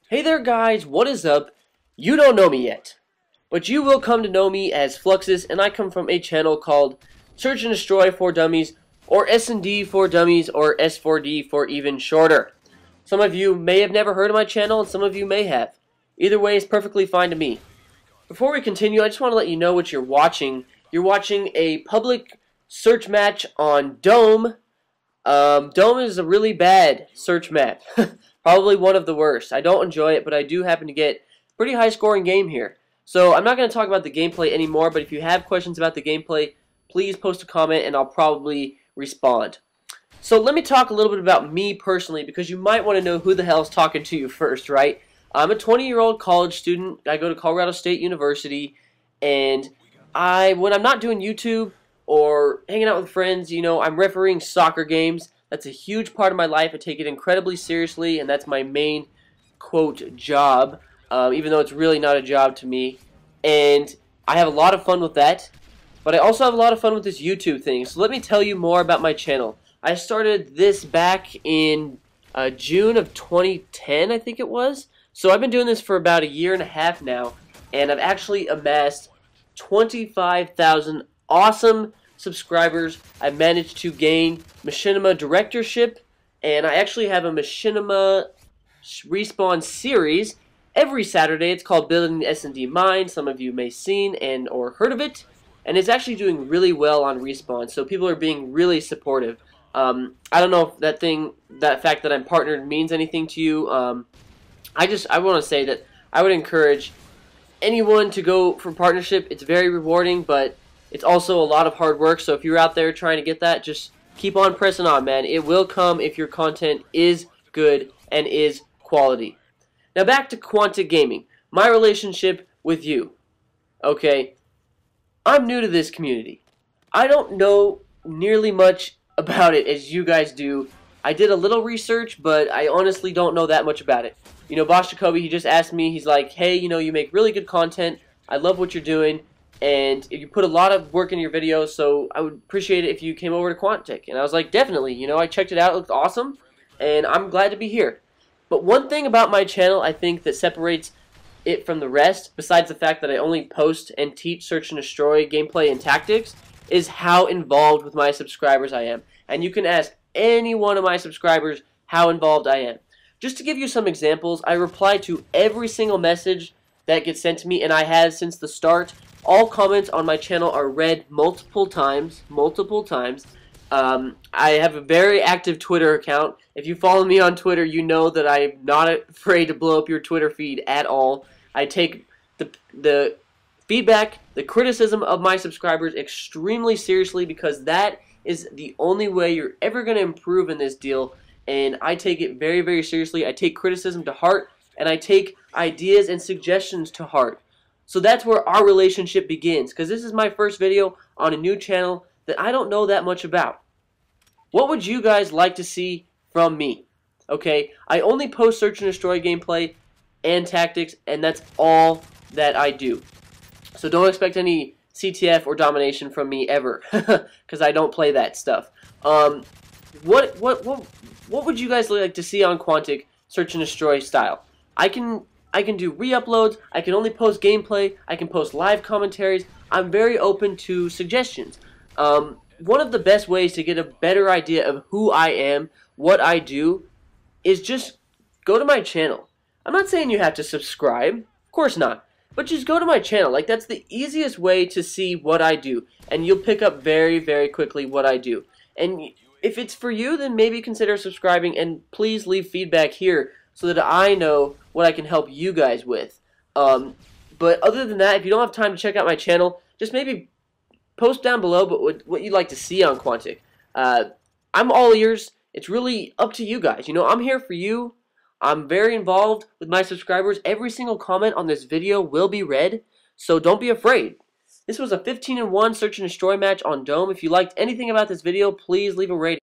Hey there guys, what is up? You don't know me yet, but you will come to know me as Fluxus, and I come from a channel called Search and Destroy for Dummies, or SnD4Dummies, or S4D for even shorter. Some of you may have never heard of my channel, and some of you may have. Either way is perfectly fine to me. Before we continue, I just want to let you know what you're watching. You're watching a public search match on Dome. Dome is a really bad search map. Probably one of the worst. I don't enjoy it, but I do happen to get pretty high scoring game here. So I'm not going to talk about the gameplay anymore, but if you have questions about the gameplay, please post a comment and I'll probably respond. So let me talk a little bit about me personally, because you might want to know who the hell is talking to you first, right? I'm a 20-year-old college student. I go to Colorado State University, and when I'm not doing YouTube or hanging out with friends, you know, I'm refereeing soccer games. That's a huge part of my life. I take it incredibly seriously, and that's my main, quote, job, even though it's really not a job to me. And I have a lot of fun with that, but I also have a lot of fun with this YouTube thing. So let me tell you more about my channel. I started this back in June of 2010, I think it was. So I've been doing this for about a year and a half now, and I've actually amassed 25,000 awesome subscribers. I've managed to gain Machinima directorship, and I actually have a Machinima respawn series every Saturday. It's called Building the S&D Mind. Some of you may have seen and or heard of it, and it's actually doing really well on respawn, so people are being really supportive. I don't know if that fact that I'm partnered means anything to you. I want to say that I would encourage anyone to go for partnership. It's very rewarding, but it's also a lot of hard work, so if you're out there trying to get that, just keep on pressing on, man. It will come if your content is good and is quality. Now back to Quantic Gaming, my relationship with you. Okay, I'm new to this community. I don't know nearly much about it as you guys do. I did a little research, but I honestly don't know that much about it. You know, Boss Jacoby, he just asked me, he's like, hey, you know, you make really good content. I love what you're doing, and you put a lot of work in your videos, so I would appreciate it if you came over to Quantic. And I was like, definitely. You know, I checked it out. It looked awesome, and I'm glad to be here. But one thing about my channel I think that separates it from the rest, besides the fact that I only post and teach Search and Destroy gameplay and tactics, is how involved with my subscribers I am. And you can ask any one of my subscribers how involved I am. Just to give you some examples, I reply to every single message that gets sent to me, and I have since the start. All comments on my channel are read multiple times. I have a very active Twitter account. If you follow me on Twitter, you know that I'm not afraid to blow up your Twitter feed at all. I take the feedback, the criticism of my subscribers extremely seriously, because that is the only way you're ever going to improve in this deal, and I take it very, very seriously. I take criticism to heart, and I take ideas and suggestions to heart. So that's where our relationship begins, because this is my first video on a new channel that I don't know that much about. What would you guys like to see from me? Okay, I only post Search and Destroy gameplay and tactics, and that's all that I do. So don't expect any CTF or domination from me ever, because I don't play that stuff. What would you guys like to see on Quantic Search and Destroy style? I can do re-uploads. I can only post gameplay. I can post live commentaries. I'm very open to suggestions. One of the best ways to get a better idea of who I am, what I do, is just go to my channel. I'm not saying you have to subscribe. Of course not. But just go to my channel. Like, that's the easiest way to see what I do. And you'll pick up very, very quickly what I do. And if it's for you, then maybe consider subscribing. And please leave feedback here so that I know what I can help you guys with. But other than that, if you don't have time to check out my channel, just maybe post down below what you'd like to see on Quantic. I'm all ears. It's really up to you guys. You know, I'm here for you. I'm very involved with my subscribers. Every single comment on this video will be read, so don't be afraid. This was a 15-1 Search and Destroy match on Dome. If you liked anything about this video, please leave a rating.